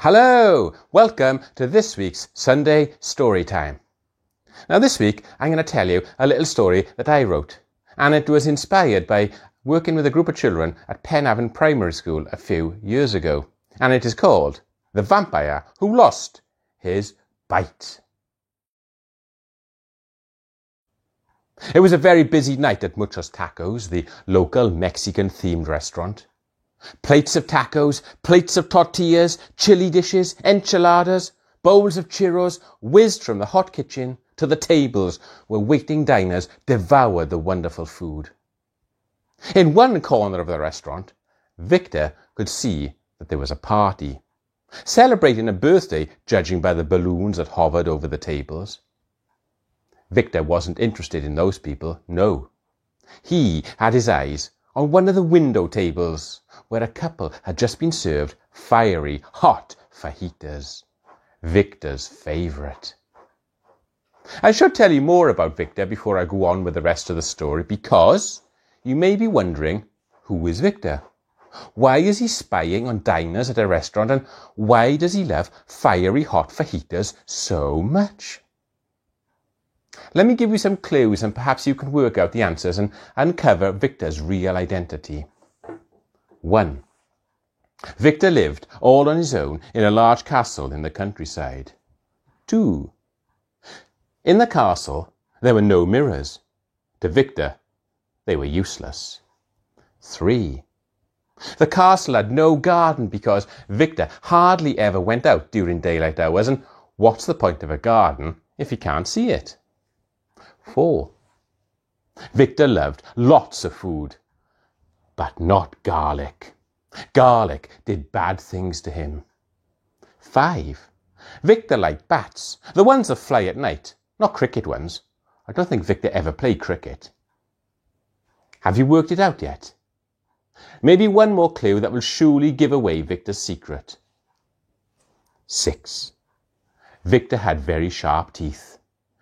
Hello! Welcome to this week's Sunday Story Time. Now this week I'm going to tell you a little story that I wrote, and it was inspired by working with a group of children at Penavon Primary School a few years ago, and it is called The Vampire Who Lost His Bite. It was a very busy night at Muchos Tacos, the local Mexican-themed restaurant. Plates of tacos, plates of tortillas, chili dishes, enchiladas, bowls of churros whizzed from the hot kitchen to the tables where waiting diners devoured the wonderful food. In one corner of the restaurant, Victor could see that there was a party, celebrating a birthday judging by the balloons that hovered over the tables. Victor wasn't interested in those people, no. He had his eyes on one of the window tables where a couple had just been served fiery, hot fajitas, Victor's favourite. I should tell you more about Victor before I go on with the rest of the story, because you may be wondering, who is Victor? Why is he spying on diners at a restaurant, and why does he love fiery hot fajitas so much? Let me give you some clues, and perhaps you can work out the answers and uncover Victor's real identity. 1. Victor lived all on his own in a large castle in the countryside. 2. In the castle, there were no mirrors. To Victor, they were useless. 3. The castle had no garden because Victor hardly ever went out during daylight hours, and what's the point of a garden if you can't see it? 4. Victor loved lots of food, but not garlic. Garlic did bad things to him. 5. Victor liked bats, the ones that fly at night, not cricket ones. I don't think Victor ever played cricket. Have you worked it out yet? Maybe one more clue that will surely give away Victor's secret. 6. Victor had very sharp teeth.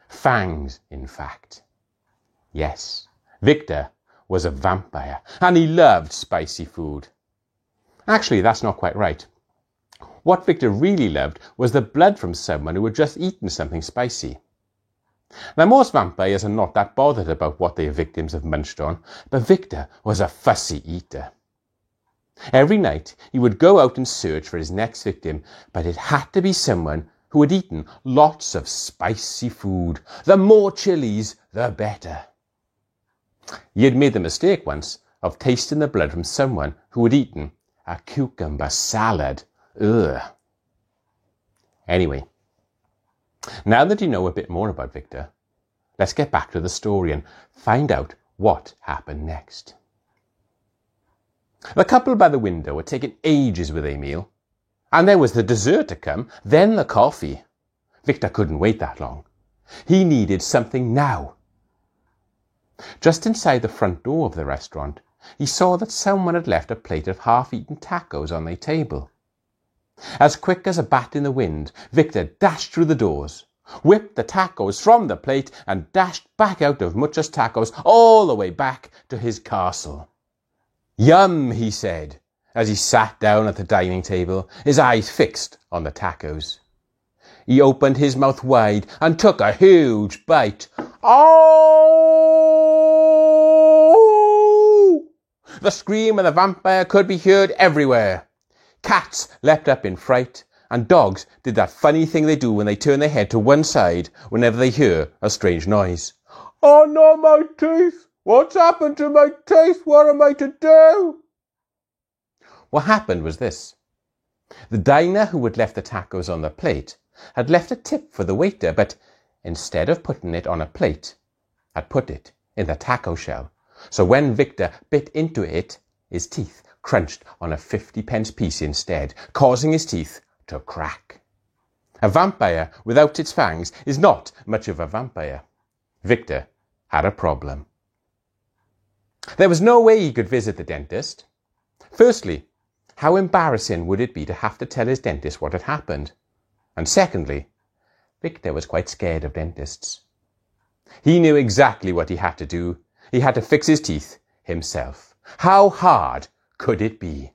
Fangs, in fact. Yes, Victor was a vampire, and he loved spicy food. Actually, that's not quite right. What Victor really loved was the blood from someone who had just eaten something spicy. Now, most vampires are not that bothered about what their victims have munched on, but Victor was a fussy eater. Every night, he would go out and search for his next victim, but it had to be someone who had eaten lots of spicy food. The more chilies, the better. He had made the mistake once of tasting the blood from someone who had eaten a cucumber salad. Ugh. Anyway, now that you know a bit more about Victor, let's get back to the story and find out what happened next. The couple by the window had taken ages with their meal, and there was the dessert to come, then the coffee. Victor couldn't wait that long. He needed something now. Just inside the front door of the restaurant, he saw that someone had left a plate of half-eaten tacos on their table. As quick as a bat in the wind, Victor dashed through the doors, whipped the tacos from the plate, and dashed back out of Muchos Tacos all the way back to his castle. "Yum," he said, as he sat down at the dining table, his eyes fixed on the tacos. He opened his mouth wide and took a huge bite. Oh! The scream of the vampire could be heard everywhere. Cats leapt up in fright, and dogs did that funny thing they do when they turn their head to one side whenever they hear a strange noise. "Oh no, my teeth! What's happened to my teeth? What am I to do?" What happened was this. The diner who had left the tacos on the plate had left a tip for the waiter, but instead of putting it on a plate, had put it in the taco shell. So when Victor bit into it, his teeth crunched on a 50-pence piece instead, causing his teeth to crack. A vampire without its fangs is not much of a vampire. Victor had a problem. There was no way he could visit the dentist. Firstly, how embarrassing would it be to have to tell his dentist what had happened? And secondly, Victor was quite scared of dentists. He knew exactly what he had to do. He had to fix his teeth himself. How hard could it be?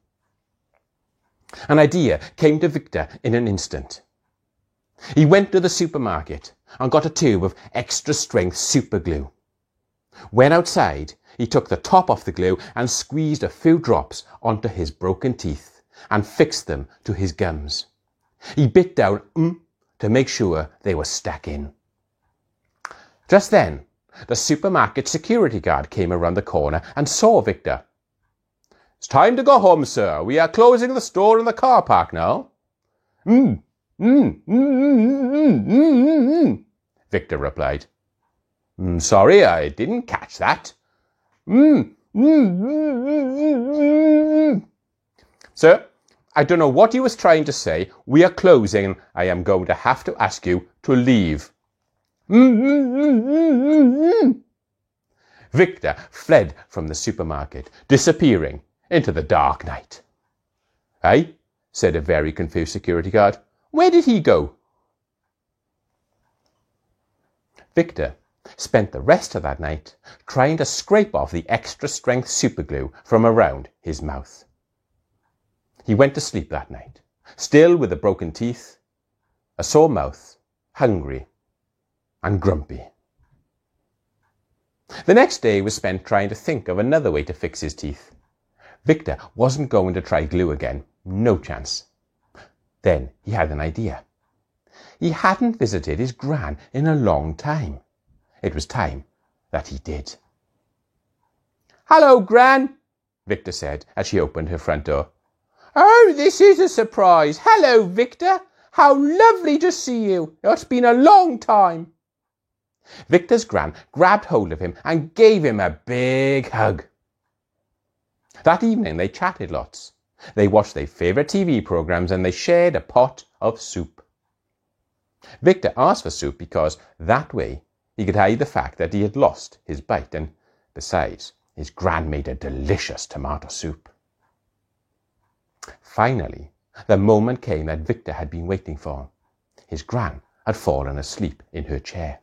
An idea came to Victor in an instant. He went to the supermarket and got a tube of extra-strength super glue. When outside, he took the top off the glue and squeezed a few drops onto his broken teeth and fixed them to his gums. He bit down to make sure they were stuck in. Just then, the supermarket security guard came around the corner and saw Victor. "It's time to go home, sir. We are closing the store and the car park now." Victor replied. "Sorry, I didn't catch that." "Sir, I don't know what he was trying to say. We are closing. I am going to have to ask you to leave." Victor fled from the supermarket, disappearing into the dark night. "Eh?" said a very confused security guard. "Where did he go?" Victor spent the rest of that night trying to scrape off the extra-strength superglue from around his mouth. He went to sleep that night, still with the broken teeth, a sore mouth, hungry and grumpy. The next day was spent trying to think of another way to fix his teeth. Victor wasn't going to try glue again, no chance. Then he had an idea. He hadn't visited his gran in a long time. It was time that he did. "Hello, Gran," Victor said as she opened her front door. "Oh, this is a surprise. Hello, Victor. How lovely to see you. It's been a long time." Victor's gran grabbed hold of him and gave him a big hug. That evening they chatted lots. They watched their favourite TV programmes and they shared a pot of soup. Victor asked for soup because that way he could hide the fact that he had lost his bite, and besides, his gran made a delicious tomato soup. Finally, the moment came that Victor had been waiting for. His gran had fallen asleep in her chair.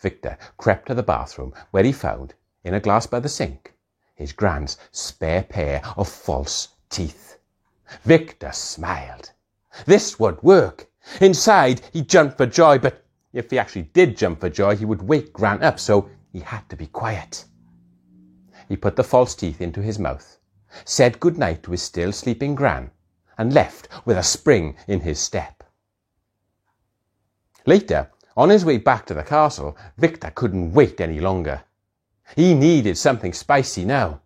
Victor crept to the bathroom where he found, in a glass by the sink, his gran's spare pair of false teeth. Victor smiled. This would work. Inside, he jumped for joy, but if he actually did jump for joy, he would wake Gran up, so he had to be quiet. He put the false teeth into his mouth, said good night to his still sleeping Gran, and left with a spring in his step. Later, on his way back to the castle, Victor couldn't wait any longer. He needed something spicy now.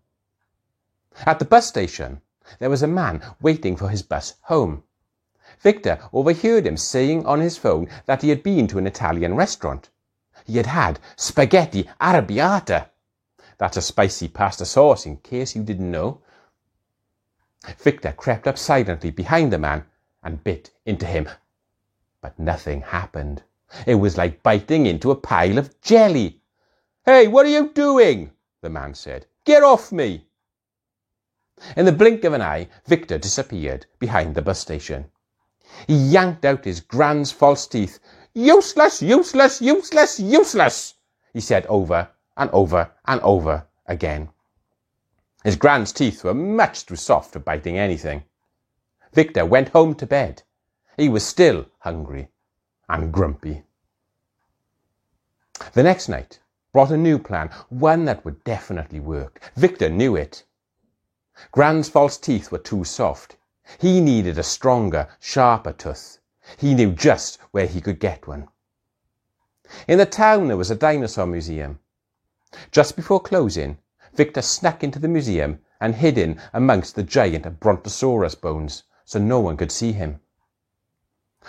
At the bus station, there was a man waiting for his bus home. Victor overheard him saying on his phone that he had been to an Italian restaurant. He had had spaghetti arrabbiata. That's a spicy pasta sauce, in case you didn't know. Victor crept up silently behind the man and bit into him. But nothing happened. It was like biting into a pile of jelly. "Hey, what are you doing?" the man said. "Get off me!" In the blink of an eye, Victor disappeared behind the bus station. He yanked out his Gran's false teeth. "Useless, useless, useless, useless," he said over and over and over again. His Gran's teeth were much too soft for biting anything. Victor went home to bed. He was still hungry and grumpy. The next night brought a new plan, one that would definitely work. Victor knew it. Gran's false teeth were too soft. He needed a stronger, sharper tooth. He knew just where he could get one. In the town there was a dinosaur museum. Just before closing, Victor snuck into the museum and hid in amongst the giant Brontosaurus bones so no one could see him.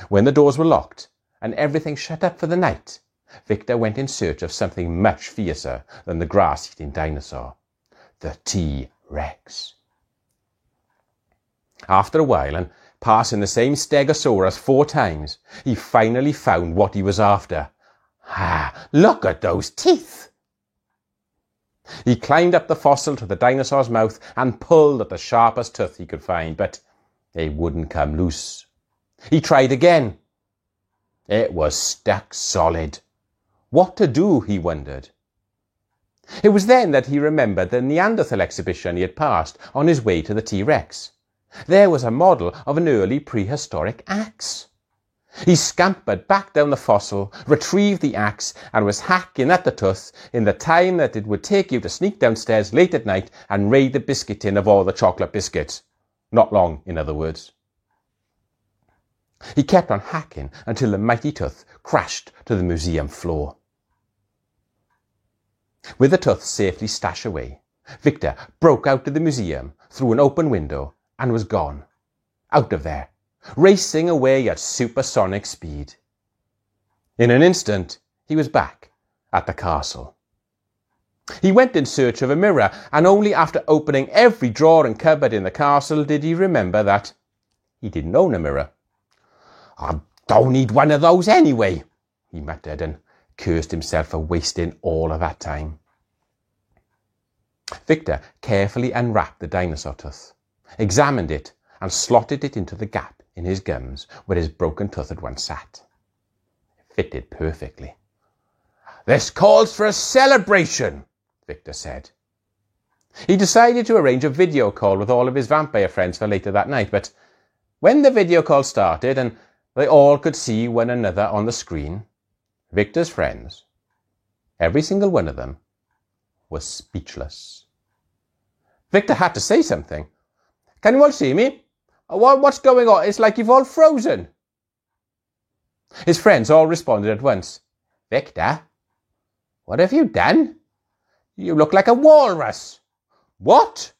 When the doors were locked and everything shut up for the night, Victor went in search of something much fiercer than the grass-eating dinosaur, the T-Rex. After a while, and passing the same Stegosaurus 4 times, he finally found what he was after. Look at those teeth! He climbed up the fossil to the dinosaur's mouth and pulled at the sharpest tooth he could find, but they wouldn't come loose. He tried again. It was stuck solid. What to do, he wondered. It was then that he remembered the Neanderthal exhibition he had passed on his way to the T-Rex. There was a model of an early prehistoric axe. He scampered back down the fossil, retrieved the axe, and was hacking at the tooth in the time that it would take you to sneak downstairs late at night and raid the biscuit tin of all the chocolate biscuits. Not long, in other words. He kept on hacking until the mighty tooth crashed to the museum floor. With the tooth safely stashed away, Victor broke out of the museum through an open window and was gone. Out of there, racing away at supersonic speed. In an instant, he was back at the castle. He went in search of a mirror, and only after opening every drawer and cupboard in the castle did he remember that he didn't own a mirror. "I don't need one of those anyway," he muttered, and cursed himself for wasting all of that time. Victor carefully unwrapped the dinosaur tooth, examined it, and slotted it into the gap in his gums where his broken tooth had once sat. It fitted perfectly. "This calls for a celebration," Victor said. He decided to arrange a video call with all of his vampire friends for later that night, but when the video call started and they all could see one another on the screen, Victor's friends, every single one of them, was speechless. Victor had to say something. "Can you all see me? What's going on? It's like you've all frozen." His friends all responded at once. "Victor, what have you done? You look like a walrus." "What?"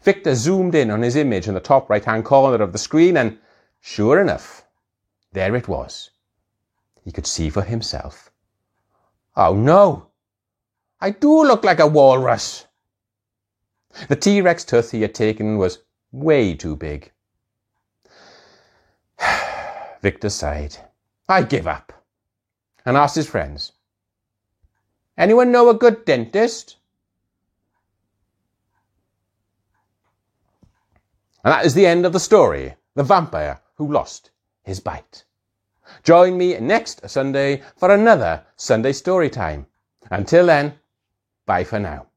Victor zoomed in on his image in the top right-hand corner of the screen, and sure enough, there it was. He could see for himself. "Oh no, I do look like a walrus." The T-Rex tooth he had taken was way too big. Victor sighed. "I give up," and asked his friends, "Anyone know a good dentist?" And that is the end of the story, The Vampire Who Lost His Bite. Join me next Sunday for another Sunday story time. Until then, bye for now.